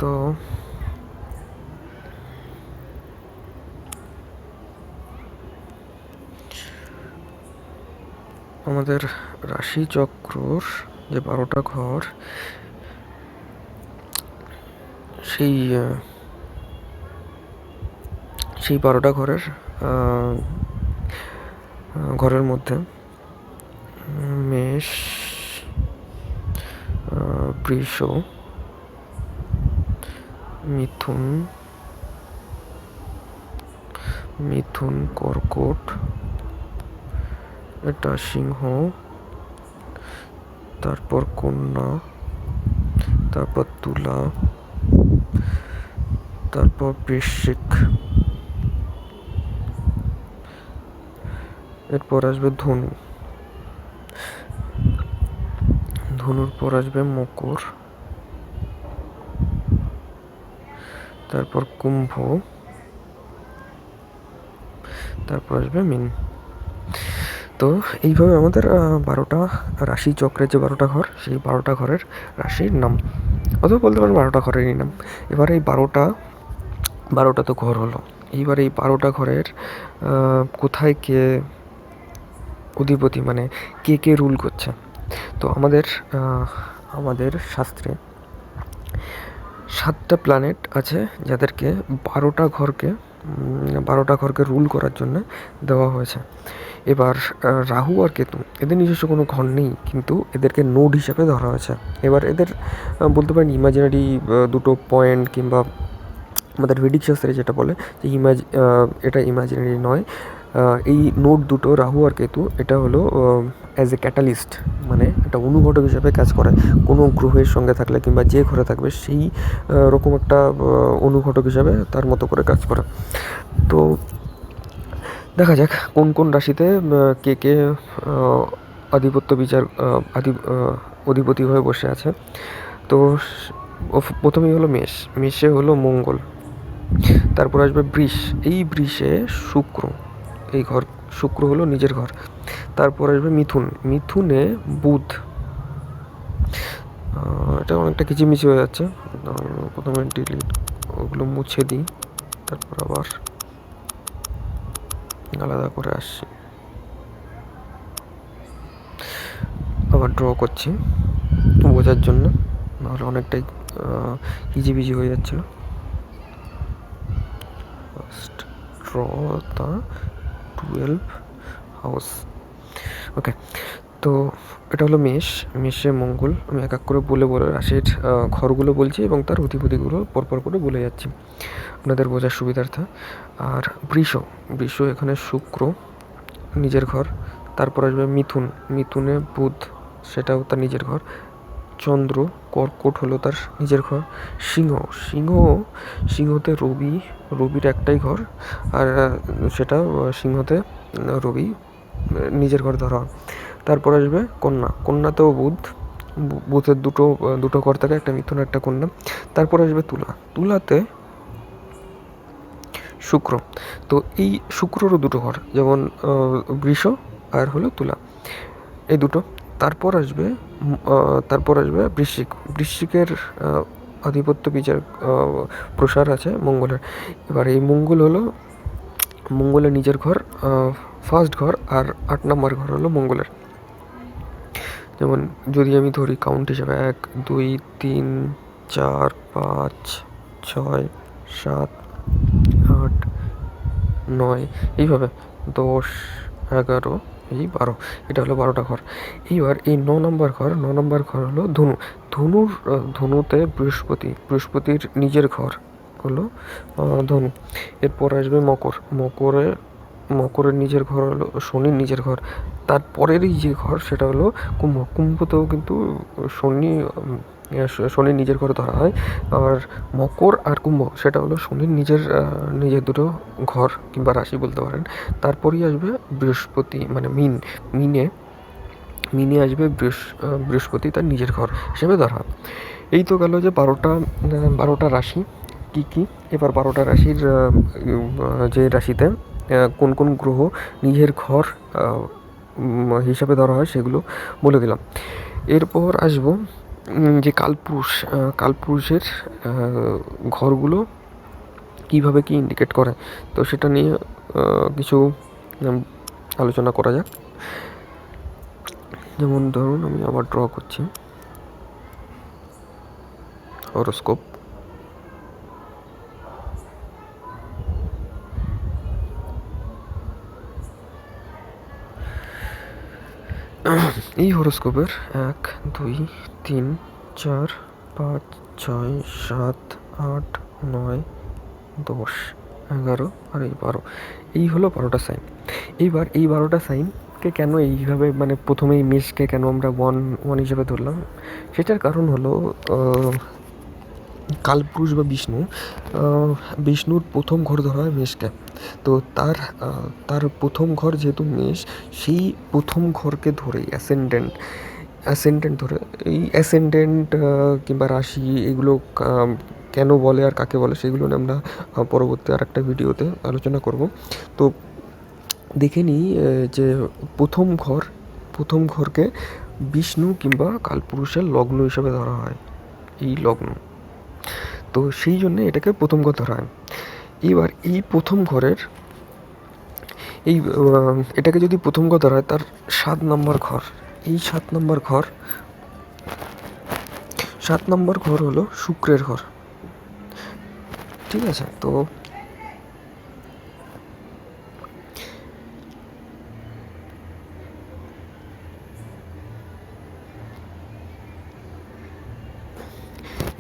তো আমাদের রাশি চক্রর যে 12টা ঘর, সেই 12টা ঘরের মধ্যে মেষ, বৃষ, মিথুন, কর্কট, এটা সিংহ, তারপর কন্যা, তারপর তুলা, তারপর বৃশ্চিক, এরপর আসবে ধনুর পর আসবে মকর, তারপর কুম্ভ, তারপর আসবে মীন। তো এইভাবে আমাদের 12টা রাশি চক্রের যে 12টা ঘর, সেই 12টা ঘরের রাশির নাম, অথবা বলতে পারেন 12টা ঘরেরই নাম। এবার এই 12টা তো ঘর হলো। এইবার এই 12টা ঘরের কোথায় কে অধিপতি, মানে কে রুল করছে। তো আমাদের শাস্ত্রে 7টা প্ল্যানেট আছে, যাদেরকে 12টা ঘরকে রুল করার জন্য দেওয়া হয়েছে। এবার রাহু আর কেতু, এদের নিজস্ব কোনো ঘর নেই, কিন্তু এদেরকে নোড হিসাবে ধরা হয়েছে। এবার এদের বলতে পারেন ইমাজিনারি দুটো পয়েন্ট, কিংবা আমাদের ভেদিক শাস্ত্রে যেটা বলে যে এটা ইমাজিনারি নয়। এই নোড দুটো, রাহু আর কেতু, এটা হলো অ্যাজ এ ক্যাটালিস্ট, মানে একটা অনুঘটক হিসাবে কাজ করে। কোনো গ্রহের সঙ্গে থাকলে কিংবা যে ঘরে থাকবে সেই রকম একটা অনুঘটক হিসাবে তার মতো করে কাজ করে। তো দেখা যাক কোন কোন রাশিতে কে অধিপতি হয়ে বসে আছে। তো প্রথমেই হলো মেষে হলো মঙ্গল, তারপর আসবে বৃষ, এই বৃষে শুক্র, এই শুক্র হলো নিজের ঘর। তারপর আসবে মিথুনে বুধ, এটা অনেকটা কিচিমিচি হয়ে যাচ্ছে, প্রথমে ডিলিট ওগুলো মুছে দিই, তারপর আবার আলাদা করে আসছি, আবার ড্র করছি বোঝার জন্য, নাহলে অনেকটাই হিজিবিজি হয়ে যাচ্ছিল। First draw the 12 house. Okay, তো এটা হলো মেষে মঙ্গল। আমি এক এক করে বলে রাশির ঘরগুলো বলছি এবং তার অধিপতিগুলো পরপর করে বলে যাচ্ছি আপনাদের বোঝার সুবিধার্থে। আর বৃষ এখানে শুক্র, নিজের ঘর। তারপর আসবে মিথুনে বুধ, সেটাও তার নিজের ঘর। চন্দ্র, কর্কট হলো তার নিজের ঘর। সিংহতে রবির একটাই ঘর, আর সেটা সিংহতে রবি নিজের ঘর ধরা হয়। তারপর আসবে কন্যাতেও বুধের দুটো ঘর থাকে, একটা মিথুন একটা কন্যা। তারপর আসবে তুলাতে শুক্র। তো এই শুক্ররও দুটো ঘর, যেমন বৃষ আর হলো তুলা, এই দুটো। তারপর আসবে বৃশ্চিকের আধিপত্য বিচার প্রসার আছে মঙ্গলের। এবার এই মঙ্গলের নিজের ঘর, ফার্স্ট ঘর, আর 8 নম্বর ঘর হলো মঙ্গলের। যেমন যদি আমি ধরি কাউন্ট হিসাবে 1 2 3 4 5 6 7 8 9, এইভাবে 10 11 এই 12, এটা হলো 12টা ঘর। এইবার এই 9 নম্বর ঘর হলো ধনুতে বৃহস্পতির নিজের ঘর হলো ধনু। এরপর আসবে মকরের নিজের ঘর হলো শনির নিজের ঘর। তারপরেরই যে ঘর সেটা হলো কুম্ভতেও কিন্তু শনির নিজের ঘরে ধরা হয়। আর মকর আর কুম্ভ সেটা হলো শনির নিজের দুটো ঘর কিংবা রাশি বলতে পারেন। তারপরেই আসবে বৃহস্পতি, মানে মিনে আসবে বৃহস্পতি তার নিজের ঘর হিসেবে ধরা হয়। এই তো গেল যে 12টা রাশি কী। এবার 12টা রাশির যে রাশিতে কোন কোন গ্রহ নিজের ঘর হিসাবে ধরা হয় সেগুলো বলে দিলাম। এরপর আসবো যে কালপুরুষের ঘরগুলো কীভাবে কী ইন্ডিকেট করে, তো সেটা নিয়ে কিছু আলোচনা করা যাক। যেমন ধরুন আমি আবার ড্র করছি হরোস্কোপ। এই হরোস্কোপের 1, 2, 3, 4, 5, 6, 7, 8, 9, 10, 11 আর এই 12, এই হলো 12টা সাইন। এইবার এই 12টা সাইনকে কেন এইভাবে মানে প্রথমেই মেষকে কেন আমরা ওয়ান হিসেবে ধরলাম, সেটার কারণ হলো কালপুরুষ বা বিষ্ণুর প্রথম ঘর ধরা হয় মেষকে। তো তার প্রথম ঘর যেহেতু মেষ, সেই প্রথম ঘরকে ধরেই অ্যাসেন্ডেন্ট ধরে এই অ্যাসেন্ডেন্ট কিংবা রাশি এগুলো কেন বলে আর কাকে বলে সেগুলো নিয়ে আমরা পরবর্তী আর একটা ভিডিওতে আলোচনা করব। তো দেখে নিই যে প্রথম ঘরকে বিষ্ণু কিংবা কালপুরুষের লগ্ন হিসেবে ধরা হয়, এই লগ্ন। তো সেই জন্যে এটাকে প্রথম ঘর ধরা হয়। এবার এই প্রথম ঘরের এটাকে যদি প্রথম ঘর ধরা হয়, তার 7 নম্বর ঘর, এই 7 নম্বর ঘর হলো শুক্রের ঘর। ঠিক আছে, তো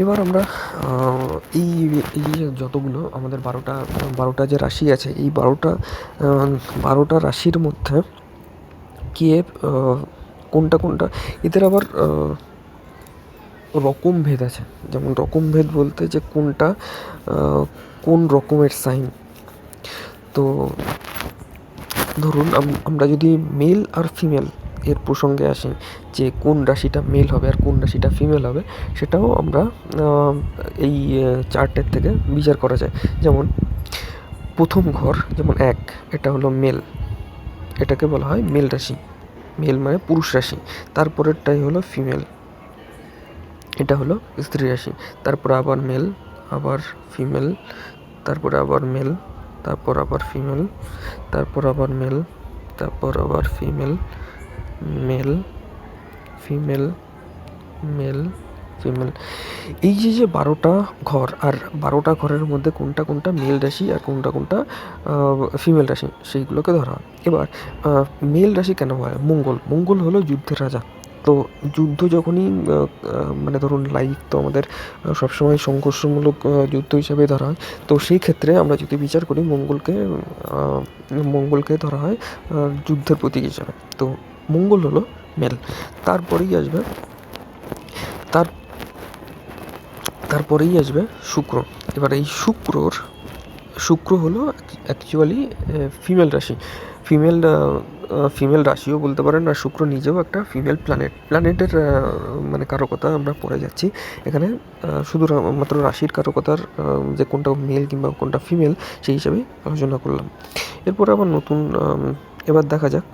এবার আমরা এই যতগুলো আমাদের 12টা যে রাশি আছে, এই 12টা রাশির মধ্যে কে কোনটা এদের আবার রকম ভেদ আছে। যেমন রকম ভেদ বলতে যে কোন রকমের সাইন। তো ধরুন আমরা যদি মেল আর ফিমেল এর প্রসঙ্গে আসি, যে কোন রাশিটা মেল হবে আর কোন রাশিটা ফিমেল হবে, সেটাও আমরা এই চার্টের থেকে বিচার করা যায়। যেমন প্রথম ঘর যেমন 1, এটা হলো মেল, এটাকে বলা হয় মেল রাশি, মেল মানে পুরুষ রাশি। তারপরেরটাই হলো ফিমেল, এটা হলো স্ত্রী রাশি। তারপরে আবার মেল, আবার ফিমেল, তারপরে আবার মেল, তারপর আবার ফিমেল, তারপর আবার মেল, তারপর আবার female, male, female, male, female. এই যে 12টা ঘর, আর 12টা ঘরের মধ্যে কোনটা মেল রাশি আর কোনটা ফিমেল রাশি, সেইগুলোকে ধরা হয়। এবার মেল রাশি কেন হয়? মঙ্গল হলো যুদ্ধের রাজা। তো যুদ্ধ যখনই মানে ধরুন লাইফ তো আমাদের সবসময় সংঘর্ষমূলক যুদ্ধ হিসাবে ধরা হয়। তো সেই ক্ষেত্রে আমরা যদি বিচার করি, মঙ্গলকে ধরা হয় যুদ্ধের প্রতীক হিসাবে। তো মঙ্গল হলো মেল। তারপরেই আসবে শুক্র। এবার এই শুক্র হলো অ্যাকচুয়ালি ফিমেল রাশি, ফিমেল রাশিও বলতে পারেন, আর শুক্র নিজেও একটা ফিমেল প্ল্যানেটের মানে কারকতা আমরা পড়ে যাচ্ছি এখানে। শুধু মাত্র রাশির কারকতার যে কোনটা মেল কিংবা কোনটা ফিমেল সেই হিসাবেই আলোচনা করলাম। এরপরে আবার এবার দেখা যাক